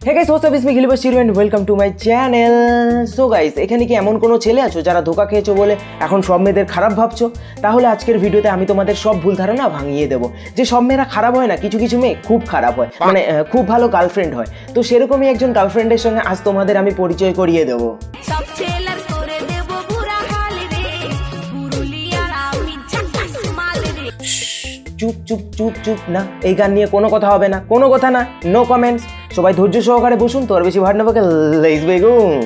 Hey guys what's up it's me গিলিবার শিরু and welcome to my channel. So guys, এখানে কি এমন কোনো ছেলে আছো যারা ধোকা খেয়েছো বলে এখন সব মেয়েদের খারাপ ভাবছো? তাহলে আজকের ভিডিওতে আমি তোমাদের সব ভুল ধারণা ভাঙিয়ে দেবো যে সব মেয়েরা খারাপ হয় না, কিছু কিছু মেয়ে খুব খারাপ হয়, মানে খুব ভালো গার্লফ্রেন্ড হয়। তো সেরকমই একজন গার্লফ্রেন্ডের সঙ্গে আজ তোমাদের আমি পরিচয় করিয়ে দেবো। চুপ চুপ চুপ চুপ না, এই গান নিয়ে কোনো কথা হবে না, কোনো কথা না, নো কমেন্টস। সবাই ধৈর্য সহকারে বসুন, তো আর বেশি ভাট না পাকে লেটস বিগিন।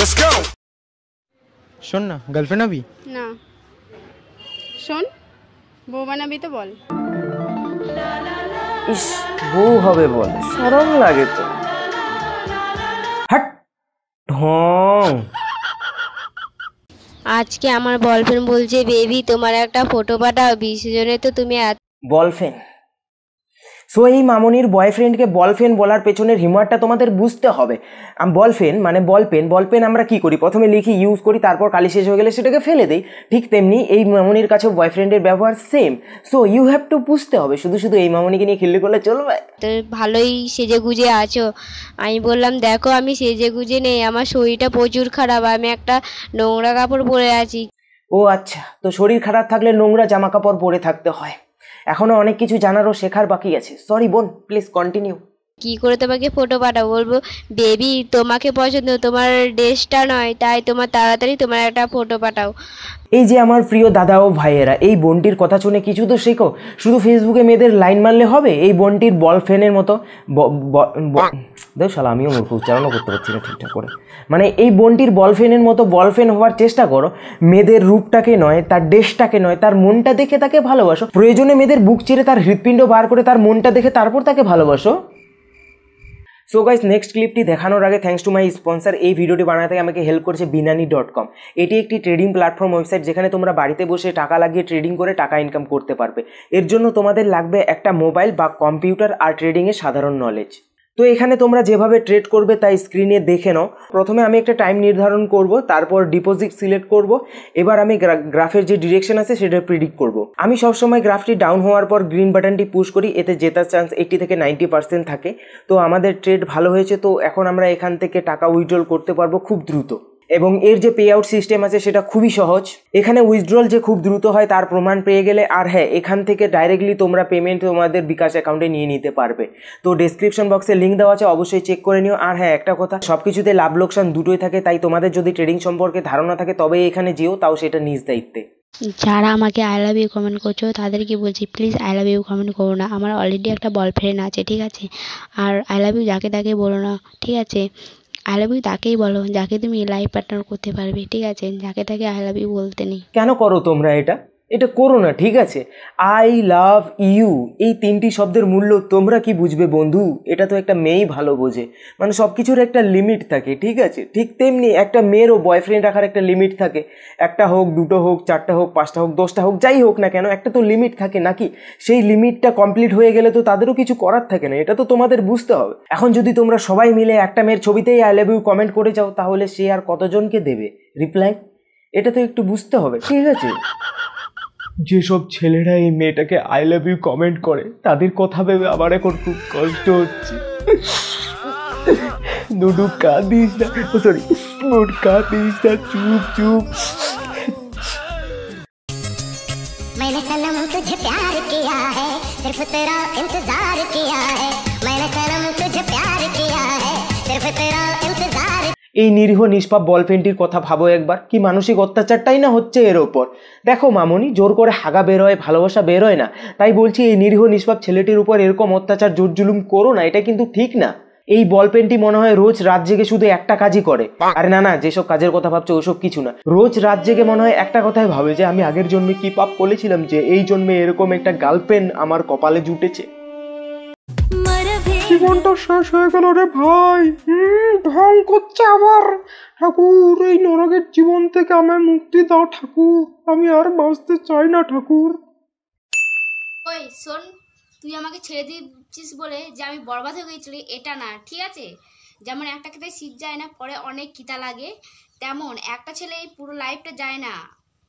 Let's go. শোন না, গার্লফ্রেন্ড হবি না? শোন, বউ বানাবি তো বল। ইস, বউ হবে বল, শরম লাগে তো। হাট ঢং। আজকে আমার বয়ফ্রেন্ড বলছে বেবি তোমার একটা ফটো পাঠাও, বিসর্জনে তো তুমি বলফ্রেন্ড। সো এই মামনির বয়ফ্রেন্ডকে বলফ্রেন্ড বলার পেছনের হিউমারটা তোমাদের বুঝতে হবে। বলফ্রেন্ড মানে বলপেন। বলপেন আমরা কি করি, প্রথমে লিখি, ইউজ করি, তারপর কালি শেষ হয়ে গেলে সেটাকে ফেলে দিই। ঠিক তেমনি এই মামনির কাছে বয়ফ্রেন্ডের ব্যবহার same. So you have to বুঝতে হবে, শুধু শুধু এই মামনিকে নিয়ে খিল্লি করলে চলবে? তো ভালোই সেজে গুজে আছো। আমি বললাম দেখো আমি সেজে গুজে নেই, আমার শরীরটা প্রচুর খারাপ, আমি একটা নোংরা কাপড় পরে আছি। ও আচ্ছা, তো শরীর খারাপ থাকলে নোংরা জামা কাপড় পরে থাকতে হয়। এখনো অনেক কিছু জানারও শেখার বাকি আছে। সরি বোন, প্লিজ কন্টিনিউ। কি করে তোমাকে ফটো পাঠাবো? বলবো বেবি তোমাকে পছন্দ, তোমার ড্রেসটা নয়, তাই তোমার তাড়াতাড়ি তোমার একটা ফটো পাঠাও। এই যে আমার প্রিয় দাদা ও ভাইয়েরা, এই বোনটির কথা শুনে কিছু তো শেখো। শুধু ফেসবুকে মেয়েদের লাইন মারলে হবে? এই বোনটির বলফ্রেন্ডের মতো দেখ শালা, আমিও মূর্খ, উচ্চারণও করতে পারছি না ঠিকঠাক করে। মানে এই বোনটির বলফ্রেন্ডের মতো বলফ্রেন্ড হওয়ার চেষ্টা করো। মেয়েদের রূপটাকে নয়, তার ড্রেসটাকে নয়, তার মনটা দেখে তাকে ভালোবাসো। প্রয়োজনে মেয়েদের বুক চিরে তার হৃৎপিণ্ড বার করে তার মনটা দেখে তারপর তাকে ভালোবাসো। সো গাইস, নেক্সট ক্লিপটি দেখানোর আগে থ্যাঙ্কস টু মাই স্পন্সর। এই ভিডিওটি বানাতে আমাকে হেল্প করেছে binani.com। এটি একটি ট্রেডিং প্ল্যাটফর্ম ওয়েবসাইট, যেখানে তোমরা বাড়িতে বসে টাকা লাগিয়ে ট্রেডিং করে টাকা ইনকাম করতে পারবে। এর জন্য তোমাদের লাগবে একটা মোবাইল বা কম্পিউটার আর ট্রেডিংয়ের সাধারণ নলেজ। তো এখানে তোমরা যেভাবে ট্রেড করবে তাই স্ক্রিনে দেখে নাও। প্রথমে আমি একটা টাইম নির্ধারণ করব, তারপর ডিপোজিট সিলেক্ট করব। এবার আমি গ্রাফের যে ডিরেকশন আছে সেটা প্রিডিক্ট করব। আমি সবসময় গ্রাফটি ডাউন হওয়ার পর গ্রিন বাটনটি পুশ করি, এতে জেতার চান্স 80 থেকে 90% থাকে। তো আমাদের ট্রেড ভালো হয়েছে, তো এখন আমরা এখান থেকে টাকা উইথড্রল করতে পারবো খুব দ্রুত। এবং এর যে পে আউট সিস্টেম আছে সেটা খুবই সহজ। এখানে উইথড্রল যে খুব দ্রুত হয় তার প্রমাণ পেয়ে গেলে, আর হ্যাঁ, এখান থেকে ডাইরেক্টলি তোমরা পেমেন্ট তোমাদের বিকাশ অ্যাকাউন্টে নিয়ে নিতে পারবে। তো ডেসক্রিপশন বক্সে লিঙ্ক দেওয়া আছে, অবশ্যই চেক করে নিও। আর হ্যাঁ, একটা কথা, সব কিছুতে লাভ লোকসান দুটোই থাকে, তাই তোমাদের যদি ট্রেডিং সম্পর্কে ধারণা থাকে তবে এখানে যেও, তাও সেটা নিজ দায়িত্বে। যারা আমাকে আই লাভ ইউ কমেন্ট করছো তাদেরকে বলছি please I love you comment করো না। আমার অলরেডি একটা বয়ফ্রেন্ড আছে, ঠিক আছে? আর আই লাভ ইউ যাকে তাকে বলো না, ঠিক আছে? আই লাভ ইউ তাকেই বলো যাকে তুমি লাইফ পার্টনার করতে পারবে, ঠিক আছে? যাকে তাকে আই লাভ ইউ বলতে নেই। কেন করো তোমরা এটা? এটা করো না, ঠিক আছে? আই লাভ ইউ এই তিনটি শব্দের মূল্য তোমরা কি বুঝবে বন্ধু? এটা তো একটা মেয়েই ভালো বোঝে। মানে সব কিছুর একটা লিমিট থাকে, ঠিক আছে? ঠিক তেমনি একটা মেয়েরও বয়ফ্রেন্ড রাখার একটা লিমিট থাকে। একটা হোক, দুটো হোক, চারটা হোক, পাঁচটা হোক, 10টা হোক, যাই হোক না কেন, একটা তো লিমিট থাকে নাকি? সেই লিমিটটা কমপ্লিট হয়ে গেলে তো তাদেরও কিছু করার থাকে না। এটা তো তোমাদের বুঝতে হবে। এখন যদি তোমরা সবাই মিলে একটা মেয়ের ছবিতেই আই লাভ ইউ কমেন্ট করে যাও, তাহলে সে আর কতজনকে দেবে রিপ্লাই? এটা তো একটু বুঝতে হবে, ঠিক আছে? যেসব ছেলেরা এই মেয়েটাকে আই লাভ ইউ কমেন্ট করে তাদের কথা ভেবে আমার এখন খুব কষ্ট হচ্ছে। নুডু কাঁদিস না, সরি মুড কাঁদিস না, চুপ চুপ। मैंने सनम तुझे प्यार किया है, सिर्फ तेरा इंतजार किया है। मैंने सनम तुझे प्यार किया है, सिर्फ तेरा इंतजार। এই নিরীহ নিষ্পাপ বলফ্রেন্ডটির কথা ভাবো একবার, কি মানসিক অত্যাচারটাই না হচ্ছে এর ওপর। দেখো মামনি, জোর করে হাগা বের হয়, ভালোবাসা বের হয় না। তাই বলছি, এই নিরীহ নিষ্পাপ ছেলেটির উপর এরকম অত্যাচার জোর জুলুম করো না, এটা কিন্তু ঠিক না। এই বলপেনটি মনে হয় রোজ রাত জেগে শুধু একটা কাজই করে। আরে না না, যেসব কাজের কথা ভাবছো ওসব কিছু না। রোজ রাত জেগে মনে হয় একটা কথাই ভাবে যে আমি আগের জন্মে কি পাপ করেছিলাম যে এই জন্মে এরকম একটা গার্লফ্রেন্ড আমার কপালে জুটেছে। জীবনটা শেষ হয়ে গেল রে ভাই। ঢং করছে আবার। ঠাকুর, এই নরকের জীবন থেকে আমায় মুক্তি দাও ঠাকুর, আমি আর বাঁচতে চাই না ঠাকুর। ওই শোন, তুই আমাকে ছেড়ে দিচ্ছিস বলে যে আমি বরবাদ হয়ে গেছিলি এটা না, ঠিক আছে? যেমন একটা খেতে শীত যায় না, পরে অনেক খিদা লাগে, তেমন একটা ছেলে এই পুরো লাইফটা যায় না,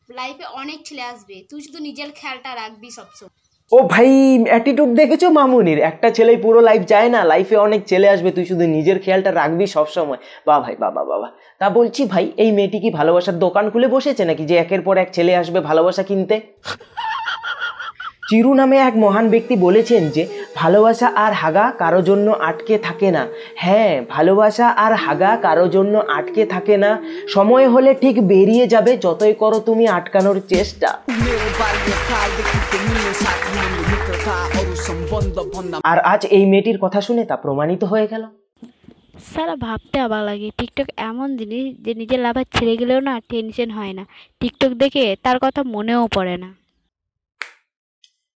লাইফে অনেক ছেলে আসবে, তুই শুধু নিজের খেয়ালটা রাখবি সবসময়। ও ভাই, অ্যাটিটিউড দেখেছো মামুনির? একটা ছেলেই পুরো লাইফ যায় না, লাইফে অনেক ছেলে আসবে, তুই শুধু নিজের খেয়ালটা রাখবি সবসময়। বাহ ভাই, বাবা বাবা। তা বলছি ভাই, এই মেয়েটি কি ভালোবাসার দোকান খুলে বসেছে নাকি, যে একের পর এক ছেলে আসবে ভালোবাসা কিনতে? চিরু নামে এক মহান ব্যক্তি বলেছেন যে ভালোবাসা আর হাগা কারো জন্য আটকে থাকে না। হ্যাঁ, ভালোবাসা আর হাগা কারো জন্য আটকে থাকে না, সময় হলে ঠিক বেরিয়ে যাবে, যতই করো তুমি আটকানোর চেষ্টা। আর আজ এই মেয়েটির কথা শুনে তা প্রমাণিত হয়ে গেল। সারা ভাবতে অবাক লাগে, টিকটক এমন জিনিস যে নিজের লাভার ছেড়ে গেলেও না টেনশন হয় না, টিকটক দেখে তার কথা মনেও পড়ে না।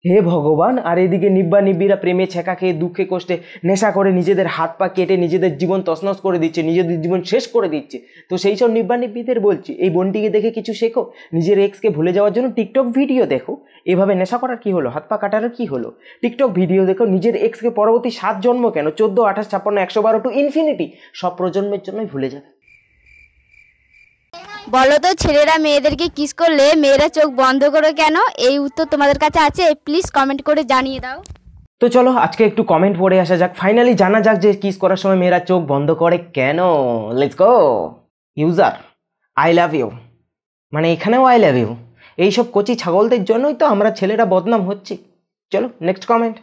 হে ভগবান! আর এদিকে নিব্বা নিব্বিরা প্রেমে ছেঁকা খেয়ে দুঃখে কষ্টে নেশা করে নিজেদের হাত পা কেটে নিজেদের জীবন তছনছ করে দিচ্ছে, নিজেদের জীবন শেষ করে দিচ্ছে। তো সেই সব নিব্বা নিব্বিদের বলছি, এই বোনটিকে দেখে কিছু শেখো, নিজের এক্সকে ভুলে যাওয়ার জন্য টিকটক ভিডিও দেখো। এভাবে নেশা করার কি হলো, হাত পা কাটার কি হলো? টিকটক ভিডিও দেখো, নিজের এক্সকে পরবর্তী 7 জন্ম কেন, 14, 28, 56, 112 টু ইনফিনিটি সব প্রজন্মের জন্যই ভুলে যাবে। বলো তো, ছেলেরা মেয়েদেরকে কিস করলে মেয়েরা চোখ বন্ধ করে কেন? এই উত্তর তোমাদের কাছে আছে, প্লিজ কমেন্ট করে জানিয়ে দাও। তো চলো আজকে একটু কমেন্ট পড়ে আসা যাক, ফাইনালি জানা যাক যে কিস করার সময় মেয়েরা চোখ বন্ধ করে কেন। Let's go. User I love you, মানে এখানেও আই লাভ ইউ। এইসব কচি ছাগলদের জন্যই তো আমরা ছেলেরা বদনাম হচ্ছি। চলো নেক্সট কমেন্ট।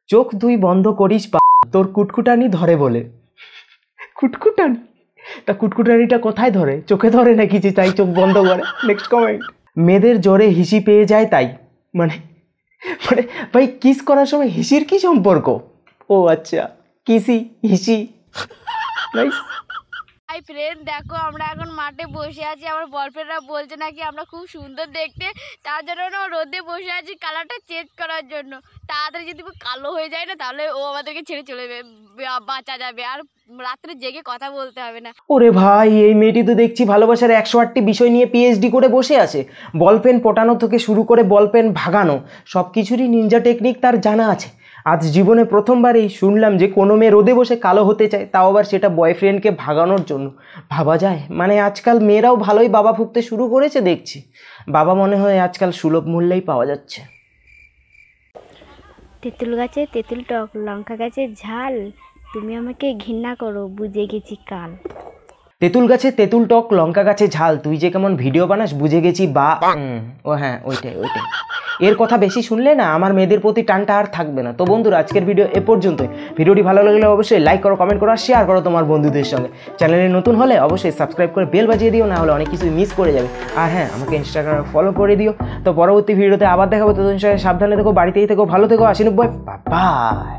চোখ তুই বন্ধ করিস তোর কুটকুটানি ধরে বলে। কুটকুটানি? তা কুটকুটানিটা কোথায় ধরে, চোখে ধরে নাকি যে তাই চোখ বন্ধ করে? Next comment. মেয়েদের জ্বরে হিসি পেয়ে যায় তাই, মানে মানে ভাই কিস করার সময় হিসির কি সম্পর্ক? ও আচ্ছা, কিসি হিসি। নাইস। হাই ফ্রেন্ড, দেখো আমরা এখন মাঠে বসে আছি, আমার বয়ফ্রেন্ডরা বলছে নাকি আমরা খুব সুন্দর দেখতে, তার জন্য না রোদে বসে আছি কালারটা চেঞ্জ করার জন্য। তাড়াতাড়ি যদি কালো হয়ে যায় না, তাহলে ও আমাদেরকে ছেড়ে চলে যাবে, বাঁচা যাবে, আর রাত্রে জেগে কথা বলতে হবে না। ওরে ভাই, এই মেয়েটি তো দেখছি ভালোবাসার 108টি বিষয় নিয়ে পিএইচডি করে বসে আছে। বলপেন পটানো থেকে শুরু করে বলপেন ভাগানো সব কিছুরই নিনজা টেকনিক তার জানা আছে। আজ জীবনে প্রথমবারই শুনলাম যে কোনো মেয়ে রোদে বসে কালো হতে চায়, তাও আবার সেটা বয়ফ্রেন্ডকে ভাগানোর জন্য। ভাবা যায়, মানে আজকাল মেয়েরাও ভালোই বাবা ফুঁকতে শুরু করেছে দেখছি। বাবা মনে হয় আজকাল সুলভ মূল্যেই পাওয়া যাচ্ছে। তেঁতুল গাছে তেঁতুল টক, লঙ্কা গাছে ঝাল, তুমি আমাকে ঘৃণা করো, বুঝে গেছি কাল। তেঁতুল গাছে তেঁতুল টক, লঙ্কা গাছে ঝাল, তুই যে কেমন ভিডিও বানাস বুঝে গেছি বা। ও হ্যাঁ, ওইটাই। এর কথা বেশি শুনলে না আমার মেয়েদের প্রতি টানটা আর থাকবে না। তো বন্ধুরা, আজকের ভিডিও এ পর্যন্তই। ভিডিওটি ভালো লাগলে অবশ্যই লাইক করো, কমেন্ট করো, শেয়ার করো তোমার বন্ধুদের সঙ্গে। চ্যানেলে নতুন হলে অবশ্যই সাবস্ক্রাইব করে বেল বাজিয়ে দিও, না হলে অনেক কিছু মিস করে যাবে। আর হ্যাঁ, আমাকে ইনস্টাগ্রামে ফলো করে দিও। তো পরবর্তী ভিডিওতে আবার দেখাবো, ততদিন সাবধানে থেকো, বাড়িতেই থেকো, ভালো থেকো। 89, বাই বাই।